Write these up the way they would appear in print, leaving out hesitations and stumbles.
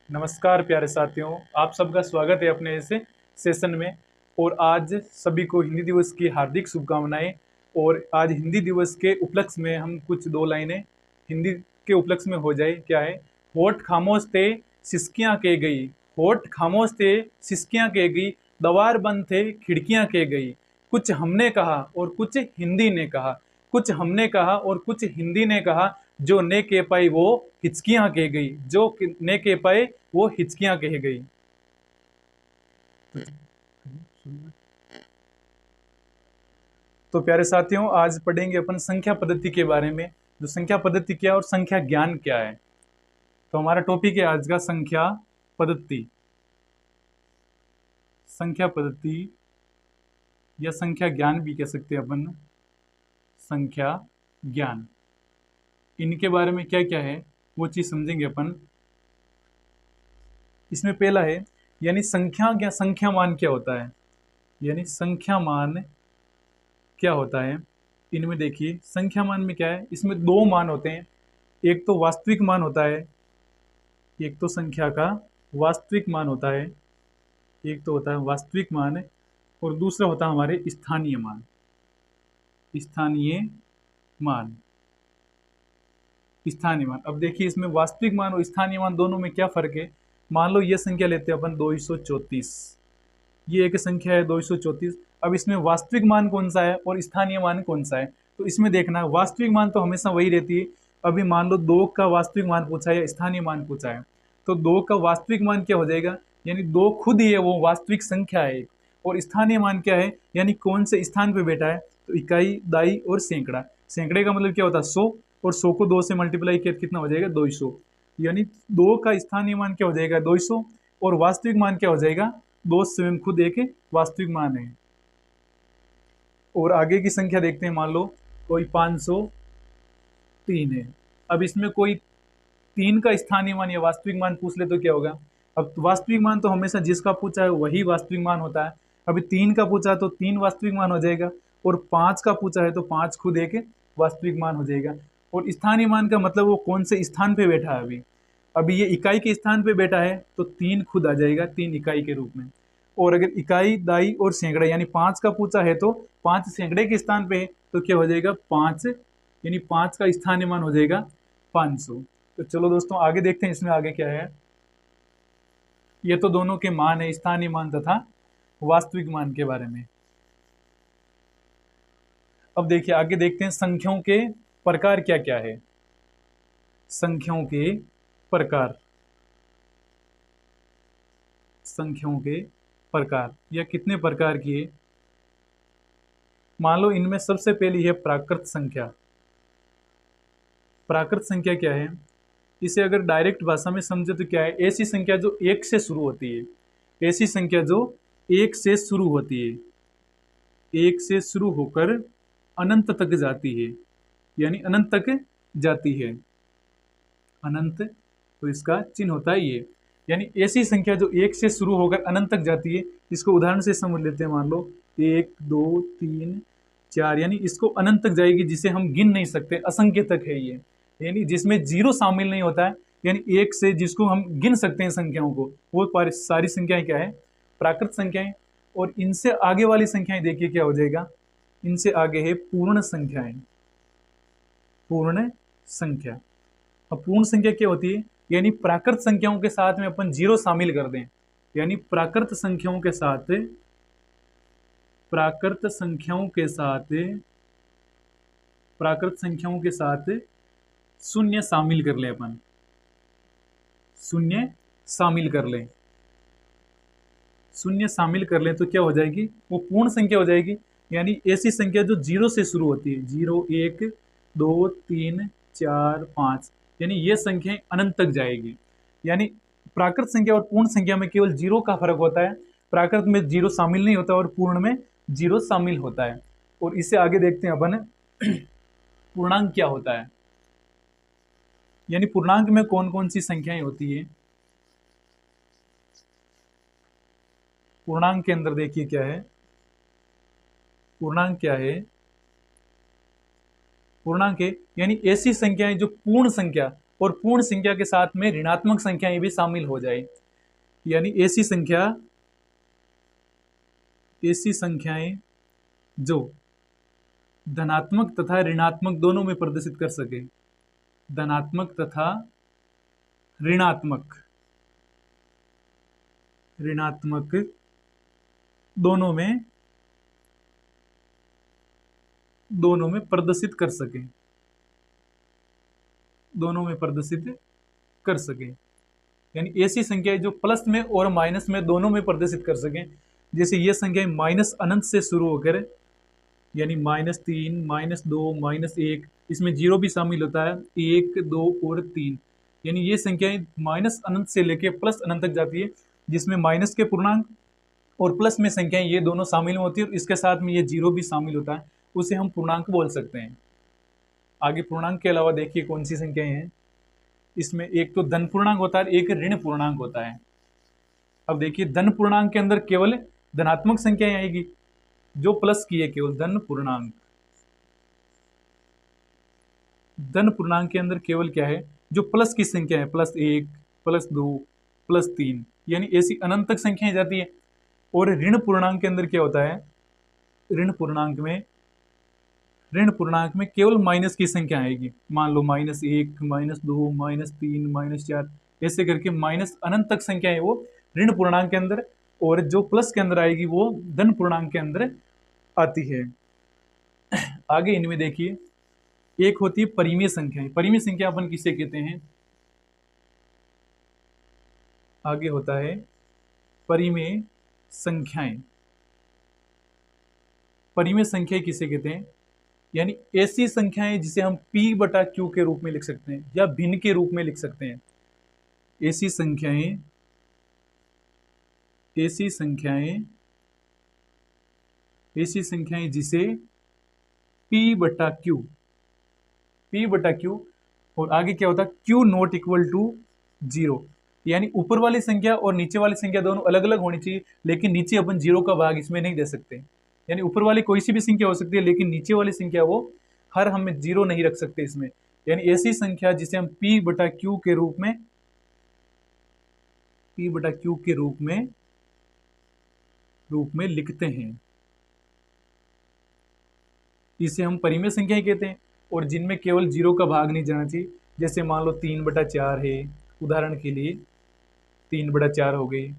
नमस्कार प्यारे साथियों, आप सबका स्वागत है अपने इस सेशन में। और आज सभी को हिंदी दिवस की हार्दिक शुभकामनाएं। और आज हिंदी दिवस के उपलक्ष्य में हम कुछ दो लाइनें हिंदी के उपलक्ष्य में हो जाए। क्या है? होठ खामोश थे, सिसकियां के गई। होठ खामोश थे, सिसकियां के गई। दवार बंद थे, खिड़कियां के गई। कुछ हमने कहा और कुछ हिंदी ने कहा। कुछ हमने कहा और कुछ हिंदी ने कहा। जो ने के पाई वो हिचकियां कह गई। जो ने के पाए वो हिचकियां कह गई। तो प्यारे साथियों, आज पढ़ेंगे अपन संख्या पद्धति के बारे में। जो संख्या पद्धति क्या है और संख्या ज्ञान क्या है। तो हमारा टॉपिक है आज का संख्या पद्धति। संख्या पद्धति या संख्या ज्ञान भी कह सकते हैं अपन। संख्या ज्ञान, इनके बारे में क्या क्या है वो चीज समझेंगे अपन। इसमें पहला है यानी संख्या मान क्या होता है। यानी संख्या मान क्या होता है। इनमें देखिए संख्या मान में क्या है, इसमें दो मान होते हैं। एक तो वास्तविक मान होता है, एक तो संख्या का वास्तविक मान होता है। एक तो होता है वास्तविक मान और दूसरा होता है हमारे स्थानीय मान। स्थानीय मान, स्थानीय मान। अब देखिए इसमें वास्तविक मान और स्थानीय मान दोनों में क्या फर्क है। मान लो ये संख्या लेते हैं अपन 234। ये एक संख्या है 234। अब इसमें वास्तविक मान कौन सा है और स्थानीय मान कौन सा है। तो इसमें देखना वास्तविक मान तो हमेशा वही रहती है। अभी मान लो 2 का वास्तविक मान पूछा है या स्थानीय मान पूछा है, तो 2 का वास्तविक मान क्या हो जाएगा। यानी 2 खुद ही है, वो वास्तविक संख्या है एक। और स्थानीय मान क्या है, यानी कौन से स्थान पे बैठा है। तो इकाई, दाई और सैकड़ा। सैकड़े का मतलब क्या होता है 100, और 100 को 2 से मल्टीप्लाई किया कितना हो जाएगा 200। यानी 2 का स्थानीय मान क्या हो जाएगा 200, और वास्तविक मान क्या हो जाएगा 2 स्वयं खुद एक वास्तविक मान है। और आगे की संख्या देखते हैं। मान लो कोई 503 है। अब इसमें कोई 3 का स्थानीय मान या वास्तविक मान पूछ ले तो क्या होगा। अब वास्तविक मान तो हमेशा जिसका पूछा है वही वास्तविक मान होता है। अभी 3 का पूछा तो 3 वास्तविक मान हो जाएगा, और 5 का पूछा है तो 5 खुद एक वास्तविक मान हो जाएगा। और स्थानीय मान का मतलब वो कौन से स्थान पे बैठा है। अभी अभी ये इकाई के स्थान पे बैठा है तो 3 खुद आ जाएगा, 3 इकाई के रूप में। और अगर इकाई, दाई और सैकड़ा यानी 5 का पूछा है तो 5 सैकड़े के स्थान पे है तो क्या हो जाएगा 5, यानी 5 का स्थानीय मान हो जाएगा 500। तो चलो दोस्तों आगे देखते हैं इसमें आगे क्या है। ये तो दोनों के मान है, स्थानीय मान तथा वास्तविक मान के बारे में। अब देखिए आगे देखते हैं संख्याओं के प्रकार क्या क्या है। संख्याओं के प्रकार, संख्याओं के प्रकार या कितने प्रकार की है। मान लो इनमें सबसे पहली है प्राकृत संख्या। प्राकृत संख्या क्या है, इसे अगर डायरेक्ट भाषा में समझे तो क्या है, ऐसी संख्या जो एक से शुरू होती है। ऐसी संख्या जो एक से शुरू होती है, एक से शुरू होकर अनंत तक जाती है। यानी अनंत तक जाती है, अनंत। तो इसका चिन्ह होता है ये। यानी ऐसी संख्या जो एक से शुरू होकर अनंत तक जाती है। इसको उदाहरण से समझ लेते हैं। मान लो 1 2 3 4, यानी इसको अनंत तक जाएगी, जिसे हम गिन नहीं सकते, असंख्य तक है ये। यानी जिसमें जीरो शामिल नहीं होता है, यानी एक से जिसको हम गिन सकते हैं संख्याओं को, वो सारी संख्याएं क्या है, प्राकृत संख्याएं। और इनसे आगे वाली संख्याएं देखिए क्या हो जाएगा। इनसे आगे है पूर्ण संख्याएं। पूर्ण संख्या। अब पूर्ण संख्या क्या होती है, यानी प्राकृत संख्याओं के साथ में अपन जीरो शामिल कर दें। यानी प्राकृत संख्याओं के साथ, प्राकृत संख्याओं के साथ, प्राकृत संख्याओं के साथ शून्य शामिल कर लें अपन। शून्य शामिल कर लें, शून्य शामिल कर लें तो क्या हो जाएगी, वो पूर्ण संख्या हो जाएगी। यानी ऐसी संख्या जो जीरो से शुरू होती है, 0 1 2 3 4 5, यानी ये संख्याएं अनंत तक जाएगी। यानी प्राकृत संख्या और पूर्ण संख्या में केवल जीरो का फर्क होता है। प्राकृत में जीरो शामिल नहीं होता और पूर्ण में जीरो शामिल होता है। और इससे आगे देखते हैं अपन पूर्णांक क्या होता है। यानी पूर्णांक में कौन कौन सी संख्याएं होती है। पूर्णांक के अंदर देखिए क्या है, पूर्णांक क्या है, पूर्णांक है यानी ऐसी संख्याएं जो पूर्ण संख्या और पूर्ण संख्या के साथ में ऋणात्मक संख्याएं भी शामिल हो जाए, यानी ऐसी संख्याएं जो धनात्मक तथा ऋणात्मक दोनों में प्रदर्शित कर सके, धनात्मक तथा ऋणात्मक दोनों में प्रदर्शित कर सके, यानी ऐसी संख्याएं जो प्लस में और माइनस में दोनों में प्रदर्शित कर सके। जैसे ये संख्याएं माइनस अनंत से शुरू होकर, यानी -3, -2, -1, इसमें जीरो भी शामिल होता है, 1, 2 और 3, यानी ये संख्याएं माइनस अनंत से लेके प्लस अनंत तक जाती है, जिसमें माइनस के पूर्णांक और प्लस में संख्याएं ये दोनों शामिल होती है, और इसके साथ में ये जीरो भी शामिल होता है, उसे हम पूर्णांक बोल सकते हैं। आगे पूर्णांक के अलावा देखिए कौन सी संख्याएं हैं। इसमें एक तो धन पूर्णांक होता है, एक ऋण पूर्णांक होता है। अब देखिए धन पूर्णांक के अंदर केवल धनात्मक संख्याएं आएगी, जो प्लस की है केवल धन पूर्णांक। धन पूर्णांक के अंदर केवल क्या है, जो प्लस की संख्या है, +1, +2, +3, यानी ऐसी अनंत तक संख्याएं जाती है। और ऋण पूर्णांक के अंदर क्या होता है, ऋण पूर्णांक में केवल माइनस की संख्या आएगी। मान लो -1, -2, -3, -4, ऐसे करके माइनस अनंत तक संख्या है वो ऋण पूर्णांक के अंदर, और जो प्लस के अंदर आएगी वो धन पूर्णांक के अंदर आती है। आगे इनमें देखिए एक होती है परिमेय संख्याएं। परिमेय संख्या अपन किसे कहते हैं, आगे होता है परिमेय संख्याएं। परिमेय संख्या किसे कहते हैं, यानी ऐसी संख्याएं जिसे हम P/Q के रूप में लिख सकते हैं या भिन्न के रूप में लिख सकते हैं। ऐसी संख्याएं जिसे P/Q, और आगे क्या होता है Q ≠ 0, यानी ऊपर वाली संख्या और नीचे वाली संख्या दोनों अलग अलग होनी चाहिए, लेकिन नीचे अपन जीरो का भाग इसमें नहीं दे सकते। यानी ऊपर वाली कोई सी भी संख्या हो सकती है, लेकिन नीचे वाली संख्या वो हमें जीरो नहीं रख सकते इसमें। यानी ऐसी संख्या जिसे हम P/Q के रूप में लिखते हैं, इसे हम परिमेय संख्या कहते हैं। और जिनमें केवल जीरो का भाग नहीं जाना चाहिए, जैसे मान लो 3/4 है, उदाहरण के लिए 3/4 हो गई,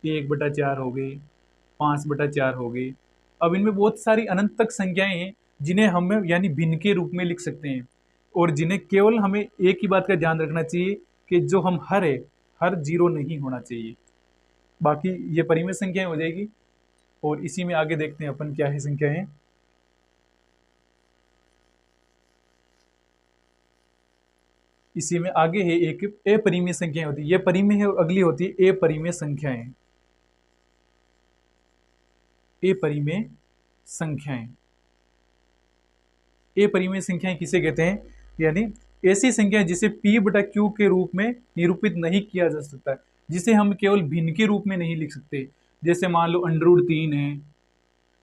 1/4 हो गई, 5/4 हो गई। अब इनमें बहुत सारी अनंत तक संख्याएं हैं जिन्हें हम यानी भिन्न के रूप में लिख सकते हैं, और जिन्हें केवल हमें एक ही बात का ध्यान रखना चाहिए कि जो हम हर जीरो नहीं होना चाहिए। बाकी ये परिमेय संख्याएं हो जाएगी। और इसी में आगे देखते हैं अपन क्या है संख्याएं। इसी में आगे है एक अपरिमेय संख्याएं होती है, ये परिमेय है, अगली होती है अपरिमेय संख्याएं। अपरिमेय संख्याएं किसे कहते हैं, यानी ऐसी संख्या जिसे P/Q के रूप में निरूपित नहीं किया जा सकता, जिसे हम केवल भिन्न के रूप में नहीं लिख सकते। जैसे मान लो √3 है,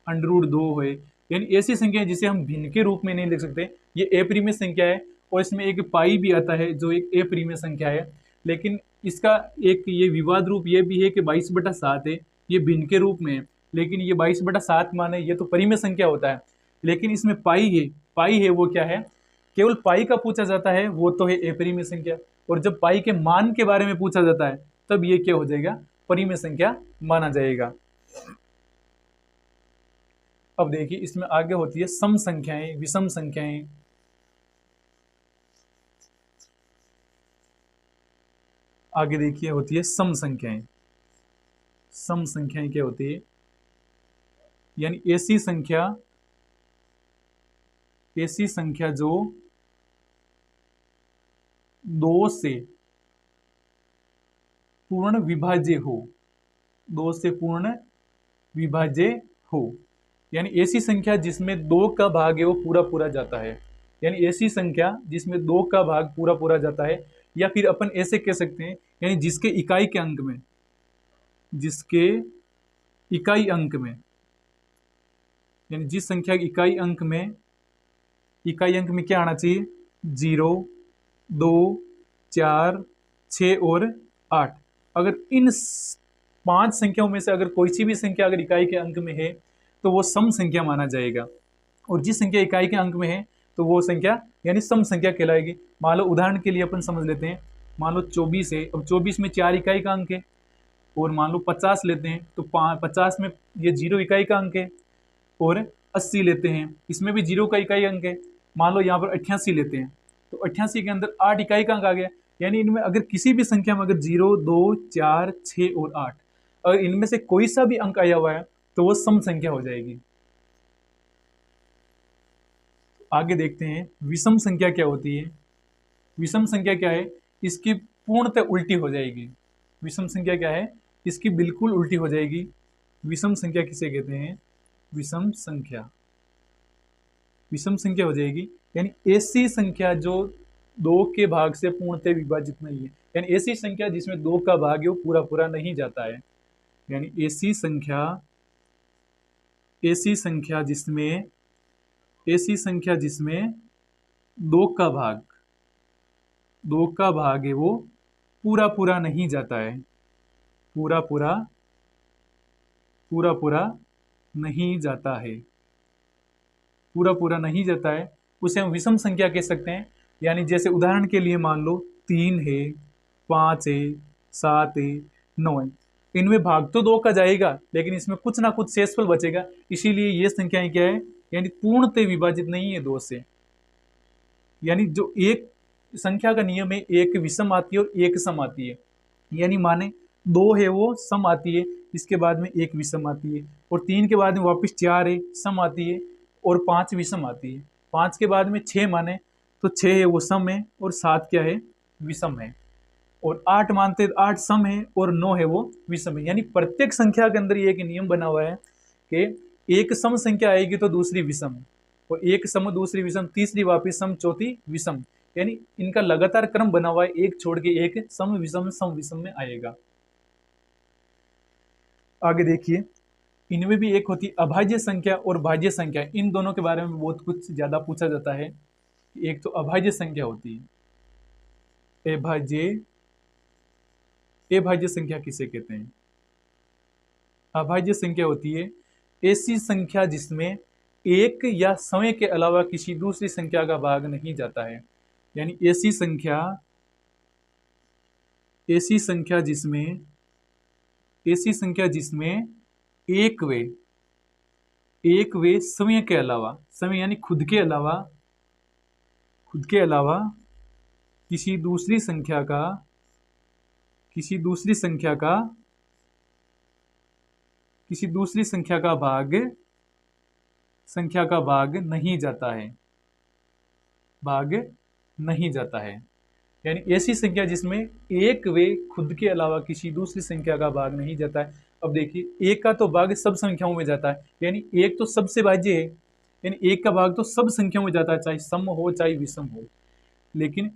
√2 है, यानी ऐसी संख्या जिसे हम भिन्न के रूप में नहीं लिख सकते, ये अपरिमेय संख्या है। और इसमें एक पाई भी आता है जो एक अपरिमेय संख्या है, लेकिन इसका एक ये विवाद रूप ये भी है कि 22/7 है, ये भिन्न के रूप में है, लेकिन ये 22/7 माने ये तो परिमेय संख्या होता है, लेकिन इसमें पाई है वो क्या है, केवल पाई का पूछा जाता है, वो तो है अपरिमेय संख्या। और जब पाई के मान के बारे में पूछा जाता है तब ये क्या हो जाएगा, परिमेय संख्या माना जाएगा। अब देखिए इसमें आगे होती है सम संख्याएं, विषम संख्याएं। आगे देखिए होती है सम संख्याएं। सम संख्याएं क्या होती है, यानी ऐसी संख्या जो 2 से पूर्ण विभाज्य हो, यानी ऐसी संख्या जिसमें 2 का भाग है वो पूरा जाता है, यानी ऐसी संख्या जिसमें 2 का भाग पूरा जाता है। या फिर अपन ऐसे कह सकते हैं, यानी जिसके इकाई अंक में, यानी जिस संख्या के इकाई अंक में क्या आना चाहिए, 0, 2, 4, 6 और 8। अगर इन 5 संख्याओं में से अगर कोई सी भी संख्या अगर इकाई के अंक में है तो वो सम संख्या माना जाएगा, और जिस संख्या इकाई के अंक में है तो वो संख्या यानी सम संख्या कहलाएगी। मान लो उदाहरण के लिए अपन समझ लेते हैं, मान लो 24 है, अब 24 में 4 इकाई का अंक है, और मान लो 50 लेते हैं तो 50 में ये 0 इकाई का अंक है, और 80 लेते हैं इसमें भी 0 का इकाई अंक है। मान लो यहाँ पर 88 लेते हैं तो 88 के अंदर 8 इकाई का अंक आ गया। यानी इनमें अगर किसी भी संख्या में अगर 0, 2, 4, 6 और 8 अगर इनमें से कोई सा भी अंक आया हुआ है तो वो सम संख्या हो जाएगी। आगे देखते हैं विषम संख्या क्या होती है। विषम संख्या क्या है, इसकी पूर्णतः उल्टी हो जाएगी। विषम संख्या क्या है, इसकी बिल्कुल उल्टी हो जाएगी। विषम संख्या किसे कहते हैं, विषम संख्या, विषम संख्या हो जाएगी यानी ऐसी संख्या जो 2 के भाग से पूर्णतः विभाजित नहीं है, यानी ऐसी संख्या जिसमें 2 का भाग है वो पूरा पूरा नहीं जाता है। यानी ऐसी संख्या जिसमें 2 का भाग है वो पूरा पूरा नहीं जाता है, पूरा पूरा नहीं जाता है, पूरा पूरा नहीं जाता है, उसे हम विषम संख्या कह सकते हैं। यानी जैसे उदाहरण के लिए मान लो 3 है, 5 है, 7 है, 9 है, इनमें भाग तो 2 का जाएगा लेकिन इसमें कुछ ना कुछ शेषफल बचेगा, इसीलिए ये संख्याएं क्या है, यानी पूर्णतः विभाजित नहीं है 2 से। यानी जो एक संख्या का नियम है, एक विषम आती है और एक सम आती है। यानी माने 2 है वो सम आती है, इसके बाद में 1 विषम आती है, और 3 के बाद में वापस 4 है सम आती है, और 5 विषम आती है। 5 के बाद में 6 माने तो 6 है वो सम है, और 7 क्या है, विषम है, और 8 मानते 8 सम है, और 9 है वो विषम है। यानी प्रत्येक संख्या के अंदर ये एक नियम बना हुआ है कि एक सम संख्या आएगी तो दूसरी विषम, और एक सम दूसरी विषम, तीसरी वापिस सम, चौथी विषम। यानी इनका लगातार क्रम बना हुआ है, एक छोड़ के एक सम विषम में आएगा। आगे देखिए, इनमें भी एक होती अभाज्य संख्या और भाज्य संख्या। इन दोनों के बारे में बहुत कुछ ज्यादा पूछा जाता है। एक तो अभाज्य संख्या होती है, अभाज्य संख्या किसे कहते हैं, अभाज्य संख्या होती है ऐसी संख्या जिसमें एक या समय के अलावा किसी दूसरी संख्या का भाग नहीं जाता है। यानी ऐसी संख्या जिसमें एक वे समय के अलावा, समय यानी खुद के अलावा किसी दूसरी संख्या का भाग नहीं जाता है, यानी ऐसी संख्या जिसमें एक वे खुद के अलावा किसी दूसरी संख्या का भाग नहीं जाता है। अब देखिए, एक का तो भाग सब संख्याओं में जाता है, यानी एक तो सबसे भाज्य है, यानी एक का भाग तो सब संख्याओं में जाता है, चाहे सम हो चाहे विषम हो। लेकिन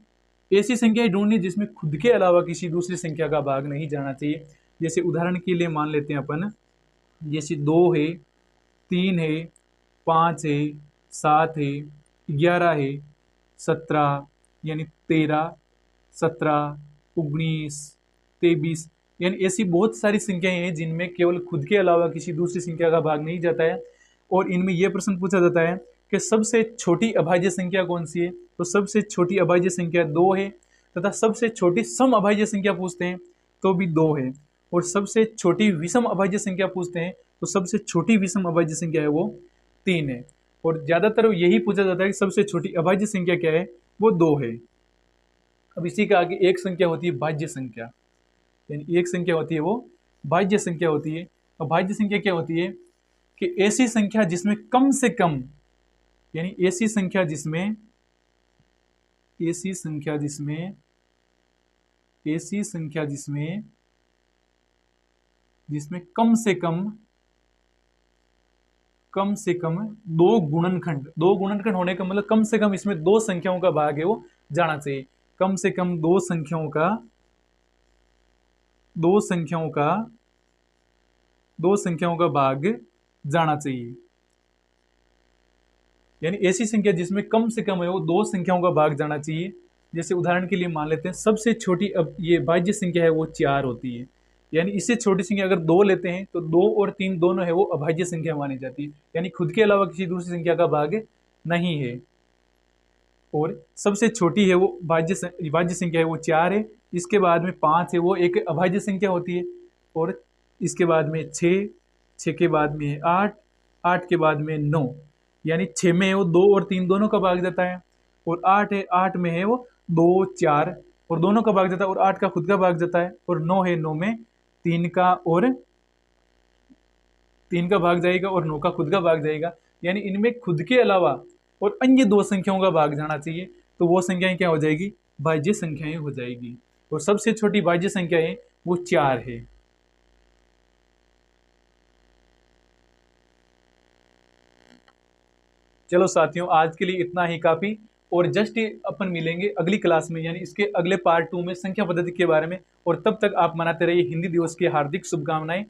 ऐसी संख्याएं ढूंढनी जिसमें खुद के अलावा किसी दूसरी संख्या का भाग नहीं जाना चाहिए। जैसे उदाहरण के लिए मान लेते हैं अपन, जैसे 2 है, 3 है, 5 है, 7 है, 11 है, 17, यानी 13, 17, 19, 23, यानी ऐसी बहुत सारी संख्याएं हैं जिनमें केवल खुद के अलावा किसी दूसरी संख्या का भाग नहीं जाता है। और इनमें यह प्रश्न पूछा जाता है कि सबसे छोटी अभाज्य संख्या कौन सी है, तो सबसे छोटी अभाज्य संख्या 2 है, तथा सबसे छोटी सम अभाज्य संख्या पूछते हैं तो भी 2 है, और सबसे छोटी विषम अभाज्य संख्या पूछते हैं तो सबसे छोटी विषम अभाज्य संख्या है वो 3 है। और ज्यादातर यही पूछा जाता है कि सबसे छोटी अभाज्य संख्या क्या है, वो 2 है। अब इसी के आगे एक संख्या होती है भाज्य संख्या, यानी एक संख्या होती है वो भाज्य संख्या होती है। अब भाज्य संख्या क्या होती है कि ऐसी संख्या जिसमें कम से कम, यानी ऐसी संख्या जिसमें कम से कम 2 गुणनखंड होने का मतलब कम से कम इसमें 2 संख्याओं का भाग है वो जाना चाहिए। कम से कम 2 संख्याओं का भाग जाना चाहिए। यानी ऐसी संख्या जिसमें कम से कम है वो 2 संख्याओं का भाग जाना चाहिए, जैसे उदाहरण के लिए मान लेते हैं सबसे छोटी अब ये भाज्य संख्या है वो 4 होती है, यानी इससे छोटी संख्या अगर 2 लेते हैं तो 2 और 3 दोनों है वो अभाज्य संख्या मानी जाती है, यानी खुद के अलावा किसी दूसरी संख्या का भाग नहीं है। और सबसे छोटी है वो भाज्य संख्या है वो 4 है, इसके बाद में 5 है वो एक अभाज्य संख्या होती है, और इसके बाद में 6, 6 के बाद में 8, 8 के बाद में 9, यानी 6 में है वो 2 और 3 दोनों का भाग जाता है, और 8 है 8 में है वो 2, 4 और दोनों का भाग जाता है, और 8 का खुद का भाग जाता है, और 9 है 9 में 3 का और 3 का भाग जाएगा और 9 का खुद का भाग जाएगा, यानी इनमें खुद के अलावा और अन्य 2 संख्याओं का भाग जाना चाहिए, तो वो संख्याएं क्या हो जाएगी, भाज्य संख्याएं हो जाएगी, और सबसे छोटी भाज्य संख्या है वो 4 है। चलो साथियों, आज के लिए इतना ही काफी, और जस्ट अपन मिलेंगे अगली क्लास में, यानी इसके अगले पार्ट 2 में संख्या पद्धति के बारे में, और तब तक आप मनाते रहिए हिंदी दिवस की हार्दिक शुभकामनाएं।